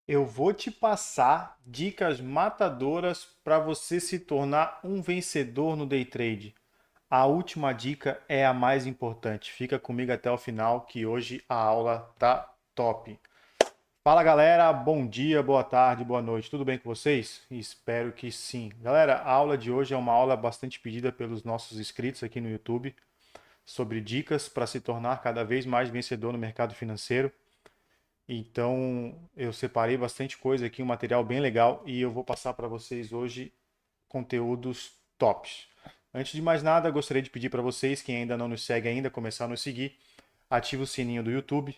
Eu vou te passar dicas matadoras para você se tornar um vencedor no day trade. A última dica é a mais importante. Fica comigo até o final que hoje a aula tá top. Fala galera, bom dia, boa tarde, boa noite. Tudo bem com vocês? Espero que sim. Galera, a aula de hoje é uma aula bastante pedida pelos nossos inscritos aqui no YouTube sobre dicas para se tornar cada vez mais vencedor no mercado financeiro. Então, eu separei bastante coisa aqui, um material bem legal e eu vou passar para vocês hoje conteúdos tops. Antes de mais nada, gostaria de pedir para vocês, quem ainda não nos segue ainda, começar a nos seguir, ative o sininho do YouTube,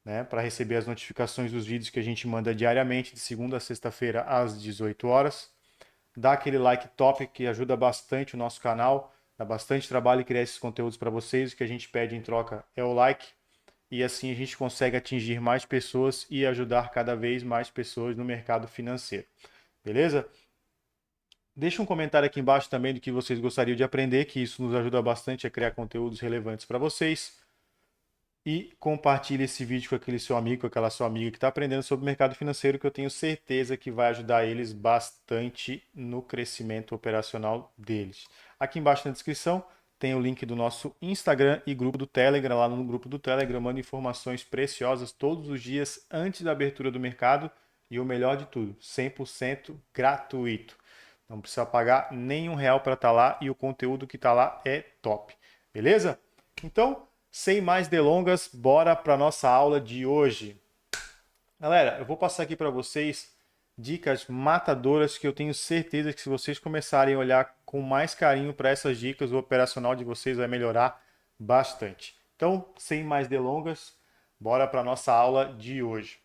né, para receber as notificações dos vídeos que a gente manda diariamente, de segunda a sexta-feira às 18 horas. Dá aquele like top que ajuda bastante o nosso canal, dá bastante trabalho criar esses conteúdos para vocês. O que a gente pede em troca é o like e assim a gente consegue atingir mais pessoas e ajudar cada vez mais pessoas no mercado financeiro. Beleza? Deixa um comentário aqui embaixo também do que vocês gostariam de aprender, que isso nos ajuda bastante a criar conteúdos relevantes para vocês. E compartilhe esse vídeo com aquele seu amigo, com aquela sua amiga que está aprendendo sobre o mercado financeiro, que eu tenho certeza que vai ajudar eles bastante no crescimento operacional deles. Aqui embaixo na descrição tem o link do nosso Instagram e grupo do Telegram. Lá no grupo do Telegram eu mando informações preciosas todos os dias antes da abertura do mercado e o melhor de tudo, 100% gratuito. Não precisa pagar nenhum real para estar lá e o conteúdo que está lá é top. Beleza? Então, sem mais delongas, bora para nossa aula de hoje. Galera, eu vou passar aqui para vocês dicas matadoras que eu tenho certeza que se vocês começarem a olhar com mais carinho para essas dicas, o operacional de vocês vai melhorar bastante. Então, sem mais delongas, bora para nossa aula de hoje.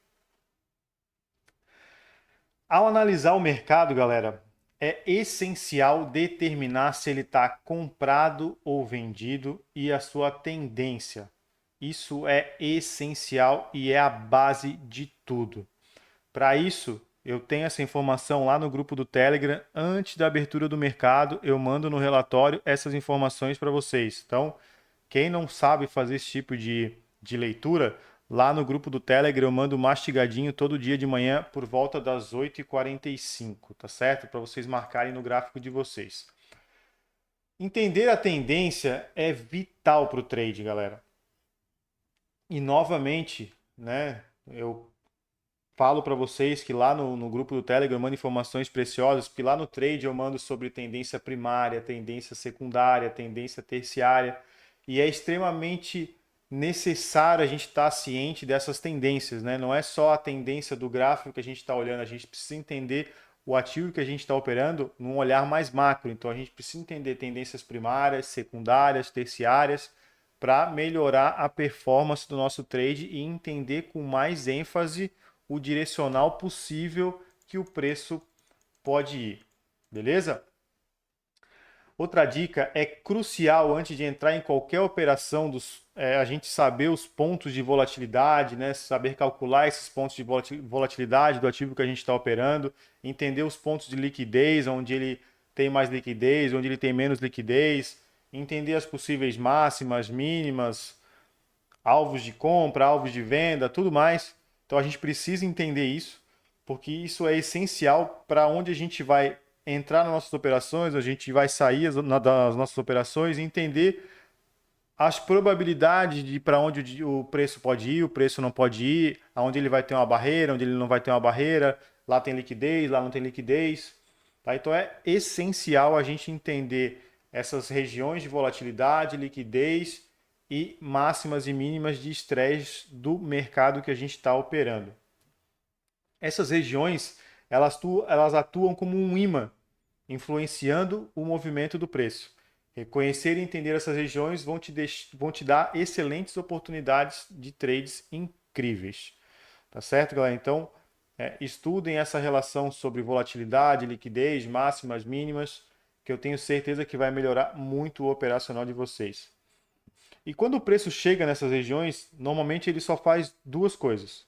Ao analisar o mercado, galera, é essencial determinar se ele está comprado ou vendido e a sua tendência. Isso é essencial e é a base de tudo. Para isso, eu tenho essa informação lá no grupo do Telegram. Antes da abertura do mercado, eu mando no relatório essas informações para vocês. Então, quem não sabe fazer esse tipo de leitura, lá no grupo do Telegram eu mando mastigadinho todo dia de manhã por volta das 8h45, tá certo? Para vocês marcarem no gráfico de vocês. Entender a tendência é vital para o trade, galera. E novamente, né, eu falo para vocês que lá no grupo do Telegram eu mando informações preciosas, porque lá no trade eu mando sobre tendência primária, tendência secundária, tendência terciária, e é extremamente necessário a gente estar ciente dessas tendências, né? Não é só a tendência do gráfico que a gente está olhando, a gente precisa entender o ativo que a gente está operando num olhar mais macro. Então a gente precisa entender tendências primárias, secundárias, terciárias, para melhorar a performance do nosso trade e entender com mais ênfase o direcional possível que o preço pode ir. Beleza? Outra dica é crucial antes de entrar em qualquer operação a gente saber os pontos de volatilidade, né? Saber calcular esses pontos de volatilidade do ativo que a gente está operando, entender os pontos de liquidez, onde ele tem mais liquidez, onde ele tem menos liquidez, entender as possíveis máximas, mínimas, alvos de compra, alvos de venda, tudo mais. Então a gente precisa entender isso, porque isso é essencial para onde a gente vai entrar nas nossas operações, a gente vai sair das nossas operações e entender as probabilidades de para onde o preço pode ir, o preço não pode ir, aonde ele vai ter uma barreira, onde ele não vai ter uma barreira, lá tem liquidez, lá não tem liquidez. Tá? Então é essencial a gente entender essas regiões de volatilidade, liquidez e máximas e mínimas de estresse do mercado que a gente está operando. Essas regiões elas atuam como um imã, influenciando o movimento do preço. Reconhecer e entender essas regiões vão te dar excelentes oportunidades de trades incríveis. Tá certo, galera? Então, estudem essa relação sobre volatilidade, liquidez, máximas, mínimas, que eu tenho certeza que vai melhorar muito o operacional de vocês. E quando o preço chega nessas regiões, normalmente ele só faz duas coisas.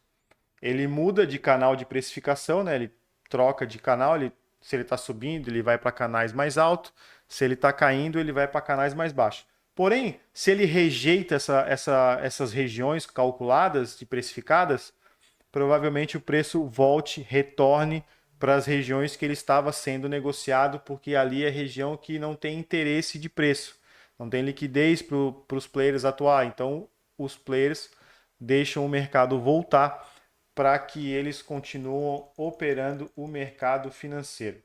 Ele muda de canal de precificação, né? Ele troca de canal, se ele está subindo, ele vai para canais mais altos, se ele está caindo, ele vai para canais mais baixos. Porém, se ele rejeita essas regiões calculadas e precificadas, provavelmente o preço volte, retorne para as regiões que ele estava sendo negociado, porque ali é região que não tem interesse de preço, não tem liquidez para os players atuar. Então, os players deixam o mercado voltar para que eles continuem operando o mercado financeiro.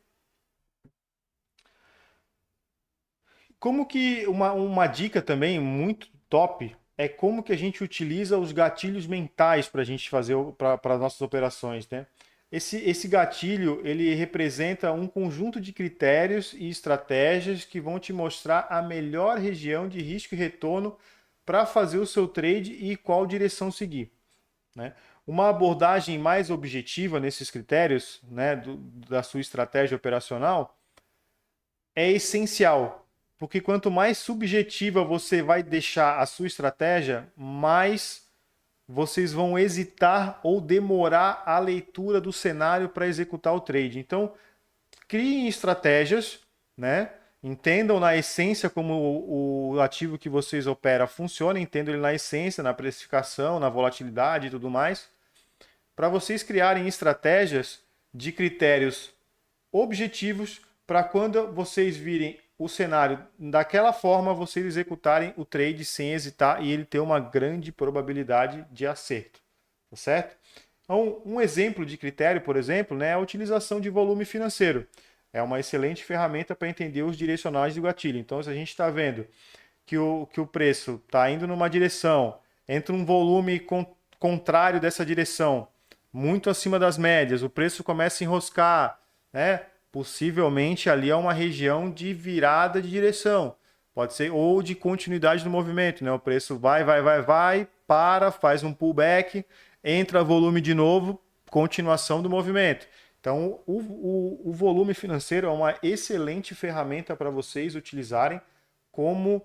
Como que uma dica também muito top é como que a gente utiliza os gatilhos mentais para a gente fazer para as nossas operações, né? Esse gatilho ele representa um conjunto de critérios e estratégias que vão te mostrar a melhor região de risco e retorno para fazer o seu trade e qual direção seguir, né? Uma abordagem mais objetiva nesses critérios, né, da sua estratégia operacional é essencial, porque quanto mais subjetiva você vai deixar a sua estratégia, mais vocês vão hesitar ou demorar a leitura do cenário para executar o trade. Então, criem estratégias, né? Entendam na essência como o ativo que vocês operam funciona, entendam ele na essência, na precificação, na volatilidade e tudo mais, para vocês criarem estratégias de critérios objetivos para quando vocês virem o cenário daquela forma, vocês executarem o trade sem hesitar e ele ter uma grande probabilidade de acerto, tá certo? Então, um exemplo de critério, por exemplo, né, é a utilização de volume financeiro. É uma excelente ferramenta para entender os direcionais do gatilho. Então, se a gente está vendo que o preço está indo numa direção, entra um volume contrário dessa direção, muito acima das médias, o preço começa a enroscar, né? Possivelmente ali é uma região de virada de direção. Pode ser ou de continuidade do movimento, né? O preço vai, para, faz um pullback, entra volume de novo, continuação do movimento. Então, o volume financeiro é uma excelente ferramenta para vocês utilizarem como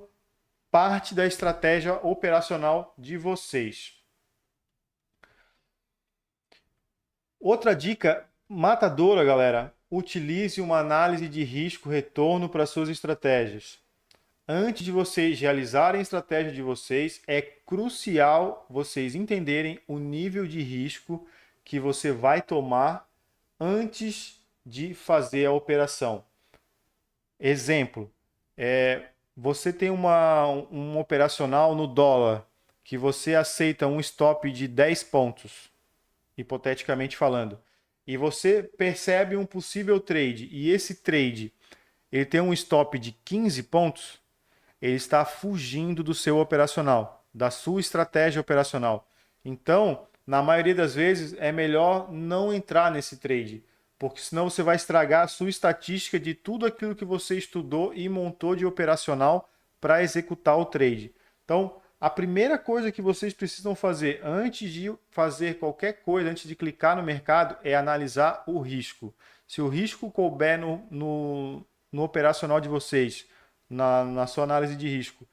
parte da estratégia operacional de vocês. Outra dica matadora, galera, utilize uma análise de risco-retorno para suas estratégias. Antes de vocês realizarem a estratégia de vocês, é crucial vocês entenderem o nível de risco que você vai tomar antes de fazer a operação. Exemplo, você tem um operacional no dólar que você aceita um stop de 10 pontos, hipoteticamente falando, e você percebe um possível trade, e esse trade ele tem um stop de 15 pontos, ele está fugindo do seu operacional, da sua estratégia operacional. Então, na maioria das vezes, é melhor não entrar nesse trade, porque senão você vai estragar a sua estatística de tudo aquilo que você estudou e montou de operacional para executar o trade. Então, a primeira coisa que vocês precisam fazer antes de fazer qualquer coisa, antes de clicar no mercado, é analisar o risco. Se o risco couber no operacional de vocês, na sua análise de risco,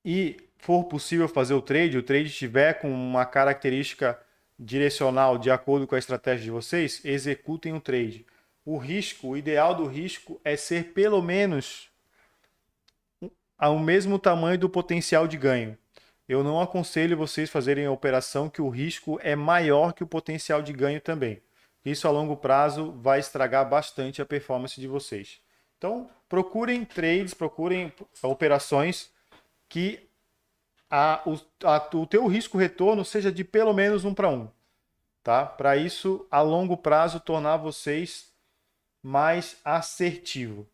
e for possível fazer o trade estiver com uma característica direcional de acordo com a estratégia de vocês, executem o trade. O risco, o ideal do risco é ser pelo menos ao mesmo tamanho do potencial de ganho. Eu não aconselho vocês fazerem a operação que o risco é maior que o potencial de ganho também. Isso a longo prazo vai estragar bastante a performance de vocês. Então, procurem trades, procurem operações que o teu risco-retorno seja de pelo menos 1 para 1. Tá? Para isso, a longo prazo, tornar vocês mais assertivo.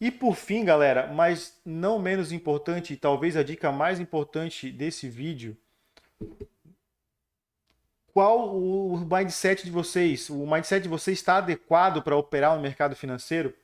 E por fim, galera, mas não menos importante, e talvez a dica mais importante desse vídeo, qual o mindset de vocês? O mindset de vocês está adequado para operar no mercado financeiro?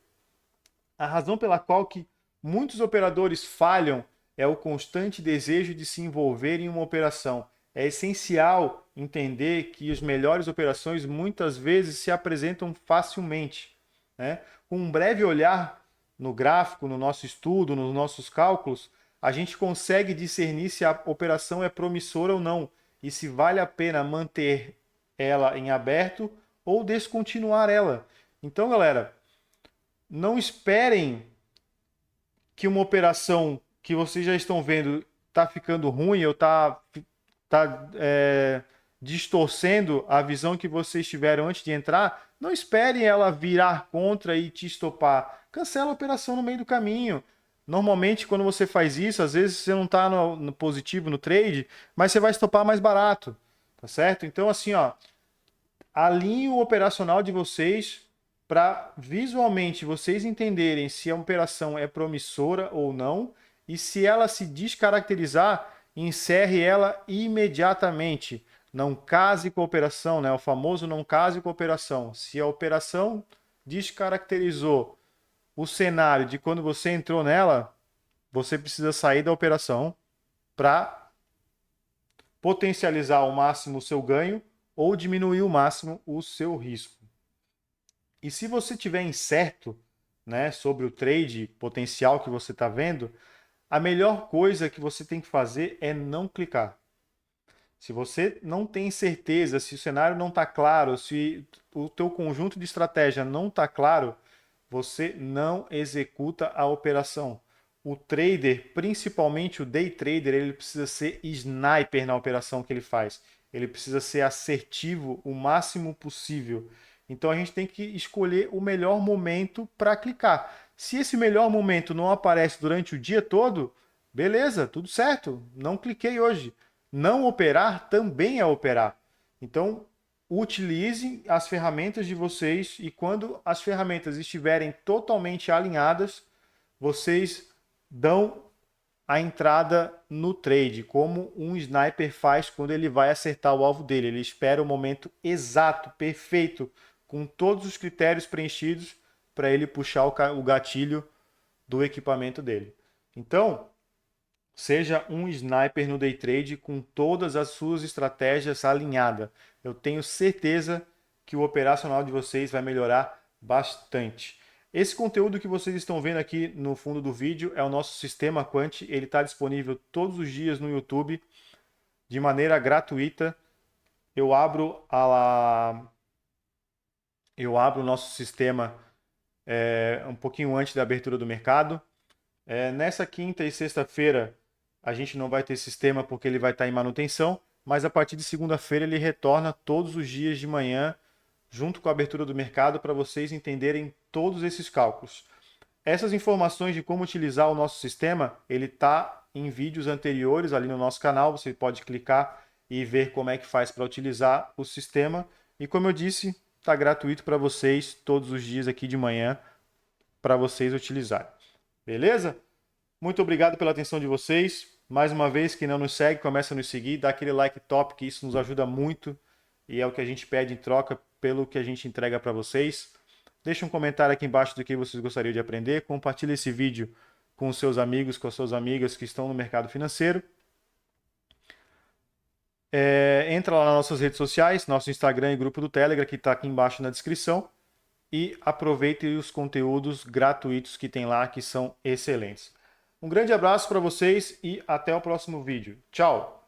A razão pela qual que muitos operadores falham é o constante desejo de se envolver em uma operação. É essencial entender que as melhores operações muitas vezes se apresentam facilmente, né? Com um breve olhar no gráfico, no nosso estudo, nos nossos cálculos, a gente consegue discernir se a operação é promissora ou não e se vale a pena manter ela em aberto ou descontinuar ela. Então, galera, não esperem que uma operação que vocês já estão vendo está ficando ruim ou está distorcendo a visão que vocês tiveram antes de entrar, não espere ela virar contra e te estopar. Cancela a operação no meio do caminho. Normalmente, quando você faz isso, às vezes você não está no positivo no trade, mas você vai estopar mais barato, tá certo? Então, assim, ó, alinhe o operacional de vocês para visualmente vocês entenderem se a operação é promissora ou não, e se ela se descaracterizar, encerre ela imediatamente. Não case com a operação, né? O famoso não case com a operação. Se a operação descaracterizou o cenário de quando você entrou nela, você precisa sair da operação para potencializar ao máximo o seu ganho ou diminuir ao máximo o seu risco. E se você tiver incerto, né, sobre o trade potencial que você está vendo, a melhor coisa que você tem que fazer é não clicar. Se você não tem certeza, se o cenário não está claro, se o teu conjunto de estratégia não está claro, você não executa a operação. O trader, principalmente o day trader, ele precisa ser sniper na operação que ele faz. Ele precisa ser assertivo o máximo possível. Então a gente tem que escolher o melhor momento para clicar. Se esse melhor momento não aparece durante o dia todo, beleza, tudo certo, não cliquei hoje. Não operar também é operar. Então, utilize as ferramentas de vocês e quando as ferramentas estiverem totalmente alinhadas, vocês dão a entrada no trade, como um sniper faz quando ele vai acertar o alvo dele. Ele espera o momento exato, perfeito, com todos os critérios preenchidos para ele puxar o gatilho do equipamento dele. Então, seja um sniper no day trade com todas as suas estratégias alinhadas. Eu tenho certeza que o operacional de vocês vai melhorar bastante. Esse conteúdo que vocês estão vendo aqui no fundo do vídeo é o nosso Sistema Quant. Ele está disponível todos os dias no YouTube de maneira gratuita. Eu abro o nosso sistema um pouquinho antes da abertura do mercado. Nessa quinta e sexta-feira a gente não vai ter sistema porque ele vai estar em manutenção, mas a partir de segunda-feira ele retorna todos os dias de manhã, junto com a abertura do mercado, para vocês entenderem todos esses cálculos. Essas informações de como utilizar o nosso sistema, ele está em vídeos anteriores ali no nosso canal, você pode clicar e ver como é que faz para utilizar o sistema. E como eu disse, está gratuito para vocês todos os dias aqui de manhã, para vocês utilizarem. Beleza? Muito obrigado pela atenção de vocês. Mais uma vez, quem não nos segue, começa a nos seguir, dá aquele like top, que isso nos ajuda muito e é o que a gente pede em troca pelo que a gente entrega para vocês. Deixe um comentário aqui embaixo do que vocês gostariam de aprender. Compartilhe esse vídeo com os seus amigos, com as suas amigas que estão no mercado financeiro. Entra lá nas nossas redes sociais, nosso Instagram e grupo do Telegram, que está aqui embaixo na descrição. E aproveite os conteúdos gratuitos que tem lá, que são excelentes. Um grande abraço para vocês e até o próximo vídeo. Tchau!